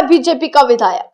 BJP का विधायक।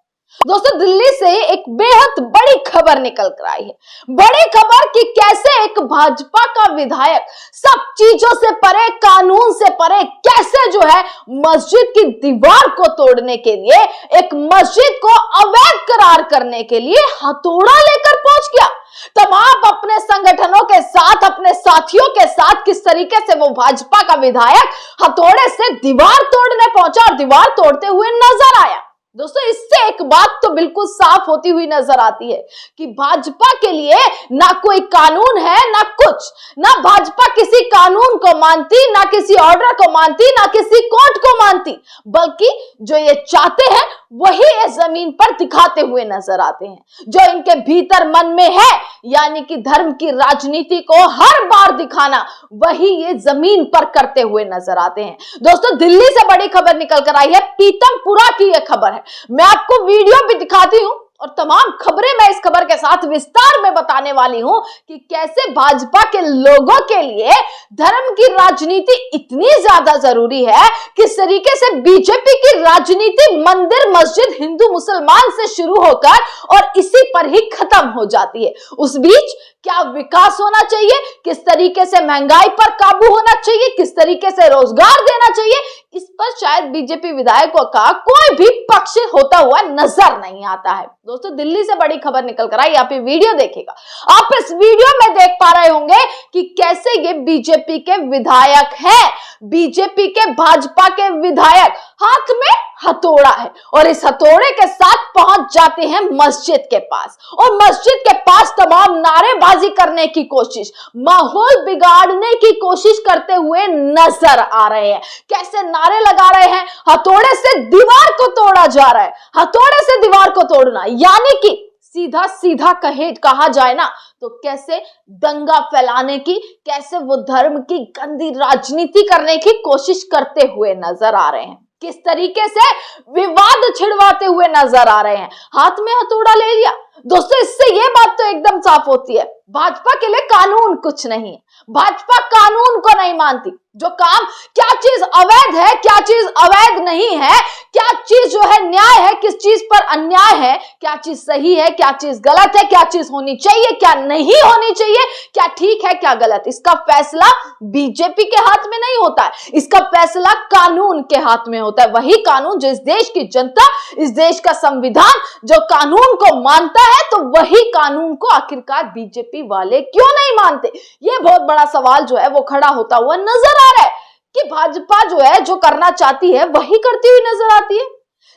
दोस्तों, दिल्ली से एक बेहद बड़ी खबर निकल कर आई है। बड़ी खबर कि कैसे एक भाजपा का विधायक सब चीजों से परे, कानून से परे, कैसे जो है मस्जिद की दीवार को तोड़ने के लिए, एक मस्जिद को अवैध करार करने के लिए हथौड़ा लेकर पहुंच गया। तमाम अपने संगठनों के साथ, अपने साथियों के साथ किस तरीके से वो भाजपा का विधायक हथौड़े से दीवार तोड़ने पहुंचा और दीवार तोड़ते हुए नजर आया। दोस्तों, इससे एक बात तो बिल्कुल साफ होती हुई नजर आती है कि भाजपा के लिए ना कोई कानून है, ना कुछ, ना भाजपा किसी कानून को मानती, ना किसी ऑर्डर को मानती, ना किसी कोर्ट को मानती, बल्कि जो ये चाहते हैं वही इस जमीन पर दिखाते हुए नजर आते हैं। जो इनके भीतर मन में है, यानी कि धर्म की राजनीति को हर बार दिखाना, वही ये जमीन पर करते हुए नजर आते हैं। दोस्तों, दिल्ली से बड़ी खबर निकल कर आई है, पीतमपुरा की यह खबर है। मैं आपको वीडियो भी दिखाती हूं और तमाम खबरें मैं इस खबर के साथ विस्तार में बताने वाली हूं कि कैसे भाजपा के लोगों के लिए धर्म की राजनीति इतनी ज्यादा जरूरी है, किस तरीके से बीजेपी की राजनीति मंदिर, मस्जिद, हिंदू मुसलमान से शुरू होकर और इसी पर ही खत्म हो जाती है। उस बीच क्या विकास होना चाहिए, किस तरीके से महंगाई पर काबू होना चाहिए, किस तरीके से रोजगार देना चाहिए, इस पर शायद बीजेपी विधायकों का कोई भी पक्ष होता हुआ नजर नहीं आता है। दोस्तों, दिल्ली से बड़ी खबर निकल कर आई, आप ये वीडियो देखिएगा। आप इस वीडियो में देख पा रहे होंगे कि कैसे ये बीजेपी के विधायक हैं, बीजेपी के भाजपा के विधायक, हाथ में हथौड़ा है और इस हथौड़े के साथ पहुंच जाते हैं मस्जिद के पास और मस्जिद के पास तमाम नारेबाजी करने की कोशिश, माहौल बिगाड़ने की कोशिश करते हुए नजर आ रहे हैं। कैसे नारे लगा रहे हैं, हथौड़े से दीवार को तोड़ा जा रहा है। हथौड़े से दीवार को तोड़ना यानी कि सीधा सीधा कहा जाए ना तो कैसे दंगा फैलाने की, कैसे वो धर्म की गंदी राजनीति करने की कोशिश करते हुए नजर आ रहे हैं, किस तरीके से विवाद छिड़वाते हुए नजर आ रहे हैं। हाथ में हथौड़ा ले लिया। दोस्तों, इससे ये बात तो एकदम साफ होती है, भाजपा के लिए कानून कुछ नहीं है। भाजपा कानून को नहीं मानती। जो काम, क्या चीज अवैध है, क्या चीज अवैध नहीं है, क्या चीज जो है न्याय है, किस चीज पर अन्याय है, क्या चीज सही है, क्या चीज गलत है, क्या चीज होनी चाहिए, क्या नहीं होनी चाहिए, क्या ठीक है, क्या गलत, इसका फैसला बीजेपी के हाथ में नहीं होता है। इसका फैसला कानून के हाथ में होता है। वही कानून जो इस देश की जनता, इस देश का संविधान जो कानून को मानता है, तो वही कानून को आखिरकार बीजेपी वाले क्यों नहीं मानते? ये बहुत बड़ा सवाल जो है वो खड़ा होता हुआ नजर आ रहा है कि भाजपा जो है जो करना चाहती है वही करती हुई नजर आती है।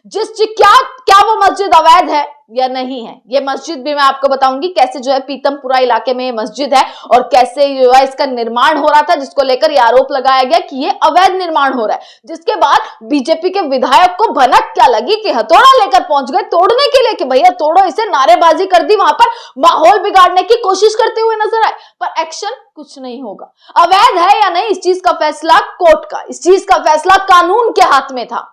क्या वो मस्जिद अवैध है या नहीं है, ये मस्जिद भी मैं आपको बताऊंगी कैसे जो है पीतमपुरा इलाके में ये मस्जिद है और कैसे जो है इसका निर्माण हो रहा था, जिसको लेकर ये आरोप लगाया गया कि ये अवैध निर्माण हो रहा है। जिसके बाद बीजेपी के विधायक को भनक क्या लगी कि हथौड़ा लेकर पहुंच गए तोड़ने के लिए कि भैया तोड़ो इसे, नारेबाजी कर दी, वहां पर माहौल बिगाड़ने की कोशिश करते हुए नजर आए, पर एक्शन कुछ नहीं होगा। अवैध है या नहीं, इस चीज का फैसला कोर्ट का, इस चीज का फैसला कानून के हाथ में था।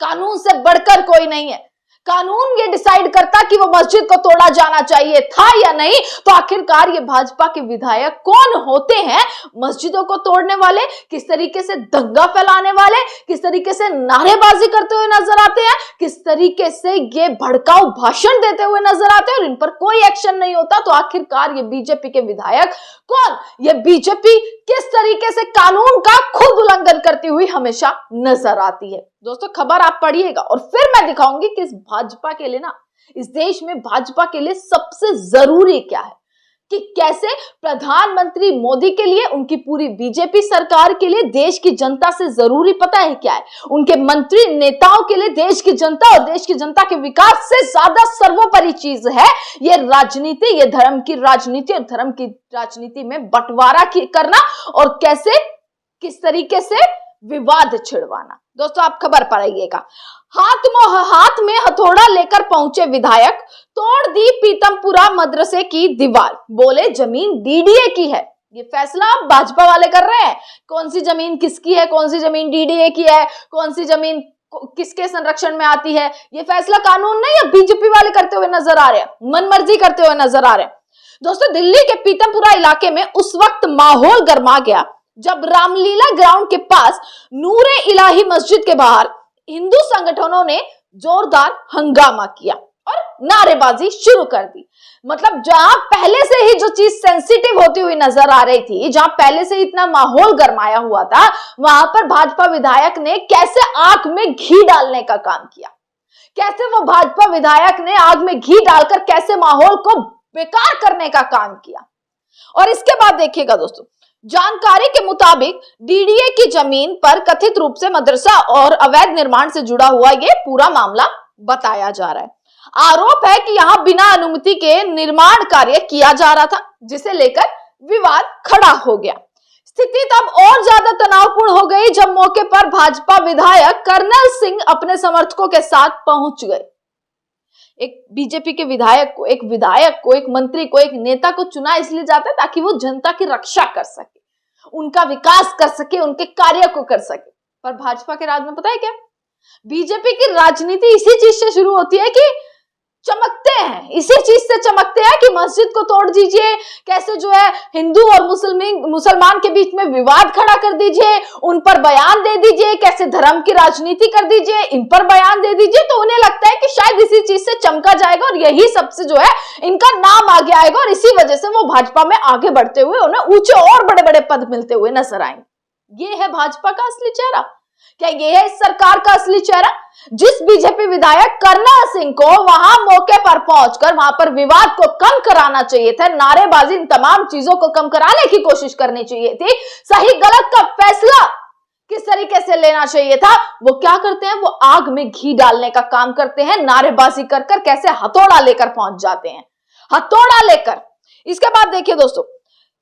कानून से बढ़कर कोई नहीं है। कानून ये डिसाइड करता कि वो मस्जिद को तोड़ा जाना चाहिए था या नहीं, तो आखिरकार ये भाजपा के विधायक कौन होते हैं मस्जिदों को तोड़ने वाले, किस तरीके से दंगा फैलाने वाले, किस तरीके से नारेबाजी करते हुए नजर आते हैं, किस तरीके से ये भड़काऊ भाषण देते हुए नजर आते हैं और इन पर कोई एक्शन नहीं होता। तो आखिरकार ये बीजेपी के विधायक कौन, ये बीजेपी किस तरीके से कानून का खुद उल्लंघन करती हुई हमेशा नजर आती है। दोस्तों, खबर आप पढ़िएगा और फिर मैं दिखाऊंगी कि इस भाजपा के लिए ना, इस देश में भाजपा के लिए सबसे जरूरी क्या है, कि कैसे प्रधानमंत्री मोदी के लिए, उनकी पूरी बीजेपी सरकार के लिए देश की जनता से जरूरी पता है क्या है, उनके मंत्री नेताओं के लिए देश की जनता और देश की जनता के विकास से ज्यादा सर्वोपरि चीज है ये राजनीति, ये धर्म की राजनीति और धर्म की राजनीति में बंटवारा करना और कैसे किस तरीके से विवाद छिड़वाना। दोस्तों, आप खबर पढ़िएगा। हाथ में हथौड़ा लेकर पहुंचे विधायक, तोड़ दी पीतमपुरा मदरसे की दीवार, बोले जमीन डीडीए की है। ये फैसला आप भाजपा वाले कर रहे हैं, कौन सी जमीन किसकी है, कौन सी जमीन डीडीए की है, कौन सी जमीन किसके संरक्षण में आती है, ये फैसला कानून नहीं है, बीजेपी वाले करते हुए नजर आ रहे हैं, मनमर्जी करते हुए नजर आ रहे हैं। दोस्तों, दिल्ली के पीतमपुरा इलाके में उस वक्त माहौल गर्मा गया जब रामलीला ग्राउंड के पास नूरे इलाही मस्जिद के बाहर हिंदू संगठनों ने जोरदार हंगामा किया और नारेबाजी शुरू कर दी। मतलब जहां पहले से ही जो चीज सेंसिटिव होती हुई नजर आ रही थी, जहां पहले से इतना माहौल गरमाया हुआ था, वहां पर भाजपा विधायक ने कैसे आग में घी डालने का काम किया, कैसे वो भाजपा विधायक ने आग में घी डालकर कैसे माहौल को बेकार करने का काम किया। और इसके बाद देखिएगा दोस्तों, जानकारी के मुताबिक डीडीए की जमीन पर कथित रूप से मदरसा और अवैध निर्माण से जुड़ा हुआ ये पूरा मामला बताया जा रहा है। आरोप है कि यहां बिना अनुमति के निर्माण कार्य किया जा रहा था, जिसे लेकर विवाद खड़ा हो गया। स्थिति तब और ज्यादा तनावपूर्ण हो गई जब मौके पर भाजपा विधायक कर्नल सिंह अपने समर्थकों के साथ पहुंच गए। एक बीजेपी के विधायक को, एक मंत्री को, एक नेता को चुना इसलिए जाता है ताकि वो जनता की रक्षा कर सके, उनका विकास कर सके, उनके कार्य को कर सके। पर भाजपा के राज में पता है क्या, बीजेपी की राजनीति इसी चीज से शुरू होती है कि चमकते हैं, इसी चीज से चमकते हैं कि मस्जिद को तोड़ दीजिए, कैसे जो है हिंदू और मुसलमान के बीच में विवाद खड़ा कर दीजिए, उन पर बयान दे दीजिए, कैसे धर्म की राजनीति कर दीजिए, इन पर बयान दे दीजिए। तो उन्हें लगता है कि शायद इसी चीज से चमका जाएगा और यही सबसे जो है इनका नाम आगे आएगा और इसी वजह से वो भाजपा में आगे बढ़ते हुए उन्हें ऊंचे और बड़े बड़े पद मिलते हुए नजर आएंगे। ये है भाजपा का असली चेहरा। क्या ये है इस सरकार का असली चेहरा? जिस बीजेपी विधायक कर्नल सिंह को वहां मौके पर पहुंचकर वहां पर विवाद को कम कराना चाहिए था, नारेबाजी, इन तमाम चीजों को कम कराने की कोशिश करनी चाहिए थी, सही गलत का फैसला किस तरीके से लेना चाहिए था, वो क्या करते हैं, वो आग में घी डालने का काम करते हैं, नारेबाजी कर कर कैसे हथौड़ा लेकर पहुंच जाते हैं, हथौड़ा लेकर। इसके बाद देखिए दोस्तों,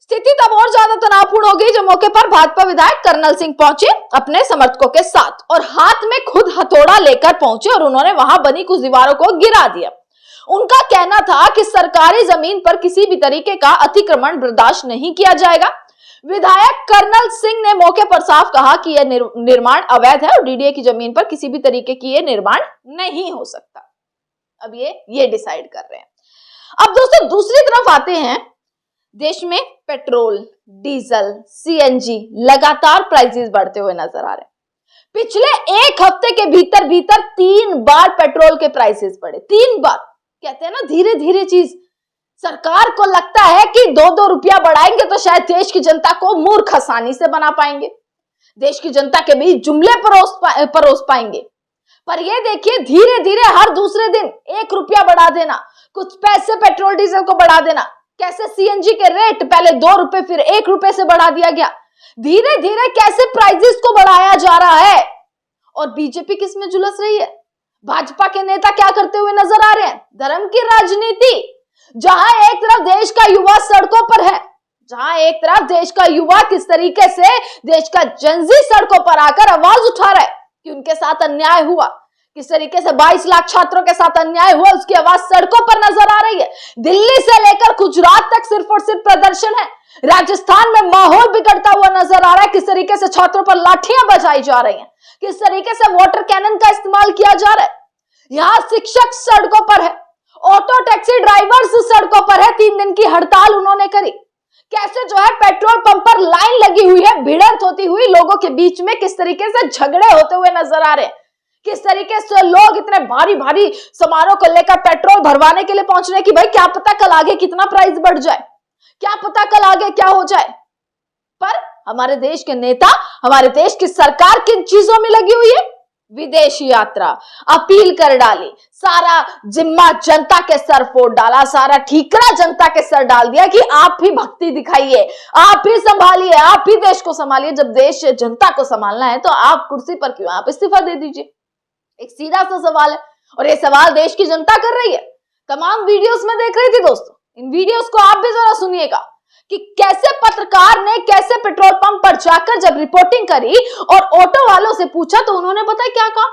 स्थिति तब और ज्यादा तनावपूर्ण हो गई जब मौके पर भाजपा विधायक कर्नल सिंह पहुंचे अपने समर्थकों के साथ और हाथ में खुद हथौड़ा लेकर पहुंचे और उन्होंने वहां बनी कुछ दीवारों को गिरा दिया। उनका कहना था कि सरकारी जमीन पर किसी भी तरीके का अतिक्रमण बर्दाश्त नहीं किया जाएगा। विधायक कर्नल सिंह ने मौके पर साफ कहा कि यह निर्माण अवैध है और डीडीए की जमीन पर किसी भी तरीके की यह निर्माण नहीं हो सकता। अब ये डिसाइड कर रहे हैं। अब दोस्तों दूसरी तरफ आते हैं, देश में पेट्रोल, डीजल, सीएनजी लगातार प्राइसेस बढ़ते हुए नजर आ रहे हैं। पिछले एक हफ्ते के भीतर 3 बार पेट्रोल के प्राइसेस बढ़े, 3 बार। कहते हैं ना धीरे धीरे चीज, सरकार को लगता है कि 2-2 रुपया बढ़ाएंगे तो शायद देश की जनता को मूर्ख आसानी से बना पाएंगे, देश की जनता के बीच जुमले परोस पाएंगे। पर ये देखिए धीरे धीरे हर दूसरे दिन 1 रुपया बढ़ा देना, कुछ पैसे पेट्रोल डीजल को बढ़ा देना, कैसे सीएनजी के रेट पहले 2 रुपए फिर 1 रुपए से बढ़ा दिया गया, धीरे धीरे कैसे प्राइसेस को बढ़ाया जा रहा है। और बीजेपी किस में झुलस रही है, भाजपा के नेता क्या करते हुए नजर आ रहे हैं, धर्म की राजनीति। जहां एक तरफ देश का युवा सड़कों पर है, जहां एक तरफ देश का युवा किस तरीके से देश का जनजी सड़कों पर आकर आवाज उठा रहा है कि उनके साथ अन्याय हुआ, किस तरीके से 22 लाख छात्रों के साथ अन्याय हुआ, उसकी आवाज सड़कों पर नजर आ रही है। दिल्ली से लेकर गुजरात तक सिर्फ और सिर्फ प्रदर्शन है। राजस्थान में माहौल बिगड़ता हुआ नजर आ रहा है, किस तरीके से छात्रों पर लाठियां बजाई जा रही हैं, किस तरीके से वाटर कैनन का इस्तेमाल किया जा रहा है। यहाँ शिक्षक सड़कों पर है, ऑटो टैक्सी ड्राइवर्स सड़कों पर है, 3 दिन की हड़ताल उन्होंने करी। कैसे जो है पेट्रोल पंप पर लाइन लगी हुई है, भिड़ंत होती हुई लोगों के बीच में किस तरीके से झगड़े होते हुए नजर आ रहे हैं, किस तरीके से लोग इतने भारी भारी सामानों को लेकर पेट्रोल भरवाने के लिए पहुंच रहे हैं कि भाई क्या पता कल आगे कितना प्राइस बढ़ जाए, क्या पता कल आगे क्या हो जाए। पर हमारे देश के नेता, हमारे देश की सरकार किन चीजों में लगी हुई है, विदेश यात्रा, अपील कर डाली, सारा जिम्मा जनता के सर फोड़ डाला, सारा ठीकरा जनता के सर डाल दिया कि आप ही भक्ति दिखाइए, आप ही संभालिए, आप ही देश को संभालिए। जब देश जनता को संभालना है तो आप कुर्सी पर क्यों, आप इस्तीफा दे दीजिए। एक सीधा सा सवाल है और ये सवाल देश की जनता कर रही है। तमाम वीडियोस में देख रही थी दोस्तों, इन वीडियोस को आप भी जरा सुनिएगा कि कैसे पत्रकार ने कैसे पेट्रोल पंप पर जाकर जब रिपोर्टिंग करी और ऑटो वालों से पूछा तो उन्होंने पता क्या कहा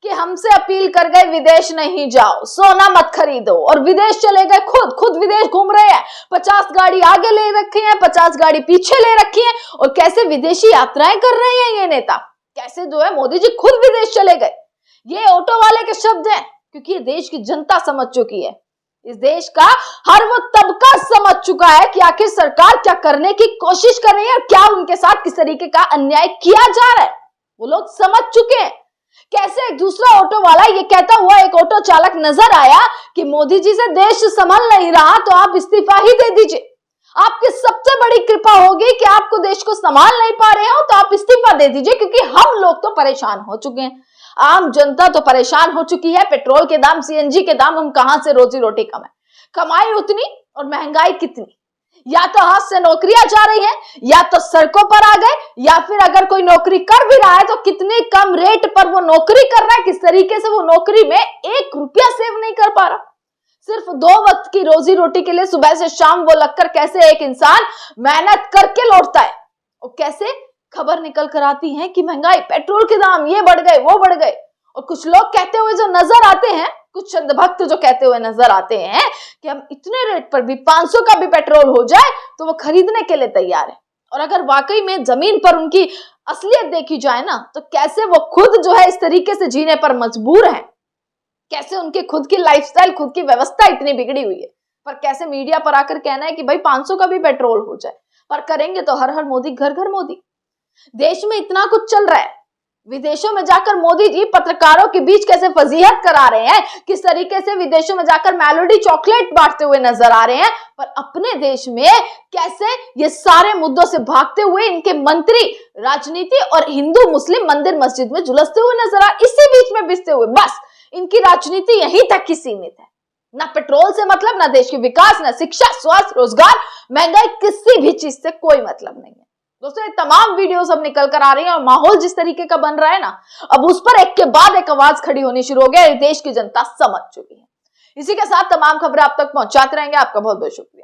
कि हमसे अपील कर गए विदेश नहीं जाओ, सोना मत खरीदो, और विदेश चले गए, खुद विदेश घूम रहे हैं, 50 गाड़ी आगे ले रखी है, 50 गाड़ी पीछे ले रखी है और कैसे विदेशी यात्राएं कर रहे हैं ये नेता, कैसे जो है मोदी जी खुद विदेश चले गए। ये ऑटो वाले के शब्द हैं, क्योंकि ये देश की जनता समझ चुकी है, इस देश का हर वो तबका समझ चुका है कि आखिर सरकार क्या करने की कोशिश कर रही है और क्या उनके साथ किस तरीके का अन्याय किया जा रहा है। वो लोग समझ चुके हैं कैसे एक दूसरा ऑटो वाला ये कहता हुआ एक ऑटो चालक नजर आया कि मोदी जी से देश संभल नहीं रहा तो आप इस्तीफा ही दे दीजिए। आपकी सबसे बड़ी कृपा होगी कि आपको देश को संभाल नहीं पा रहे हो तो आप इस्तीफा दे दीजिए, क्योंकि हम लोग तो परेशान हो चुके हैं, आम जनता तो परेशान हो चुकी है। पेट्रोल के दाम, सीएनजी के दाम, हम कहां से रोजी रोटी कमाई उतनी और महंगाई कितनी। या तो हाथ से नौकरियां जा रही हैं, या तो सड़कों पर आ गए, या फिर अगर कोई नौकरी कर भी रहा है तो कितने कम रेट पर वो नौकरी कर रहा है, किस तरीके से वो नौकरी में 1 रुपया सेव नहीं कर पा रहा। सिर्फ 2 वक्त की रोजी रोटी के लिए सुबह से शाम वो लगकर कैसे एक इंसान मेहनत करके लौटता है, और कैसे खबर निकल कर आती है कि महंगाई, पेट्रोल के दाम ये बढ़ गए वो बढ़ गए। और कुछ लोग कहते हुए जो नजर आते हैं, कुछ चंद भक्त जो कहते हुए नजर आते हैं कि हम इतने रेट पर भी 500 का भी पेट्रोल हो जाए तो वो खरीदने के लिए तैयार है। और अगर वाकई में जमीन पर उनकी असलियत देखी जाए ना, तो कैसे वो खुद जो है इस तरीके से जीने पर मजबूर है, कैसे उनके खुद की लाइफस्टाइल, खुद की व्यवस्था इतनी बिगड़ी हुई है, पर कैसे मीडिया पर आकर कहना है कि भाई 500 का भी पेट्रोल हो जाए, पर करेंगे तो हर हर मोदी, घर घर मोदी। देश में इतना कुछ चल रहा है, विदेशों में जाकर मोदी जी पत्रकारों के बीच कैसे फजीहत करा रहे हैं, किस तरीके से विदेशों में जाकर मेलोडी चॉकलेट बांटते हुए नजर आ रहे हैं, पर अपने देश में कैसे ये सारे मुद्दों से भागते हुए इनके मंत्री राजनीति और हिंदू मुस्लिम मंदिर मस्जिद में झुलसते हुए नजर आ, इसी बीच में बिसते हुए। बस इनकी राजनीति यहीं तक ही सीमित है, ना पेट्रोल से मतलब, ना देश के विकास, ना शिक्षा, स्वास्थ्य, रोजगार, महंगाई, किसी भी चीज से कोई मतलब नहीं है। दोस्तों, ये तमाम वीडियोस अब निकल कर आ रही हैं और माहौल जिस तरीके का बन रहा है ना, अब उस पर एक के बाद एक आवाज खड़ी होनी शुरू हो गई। देश की जनता समझ चुकी है। इसी के साथ तमाम खबरें आप तक पहुंचाते रहेंगे। आपका बहुत बहुत शुक्रिया।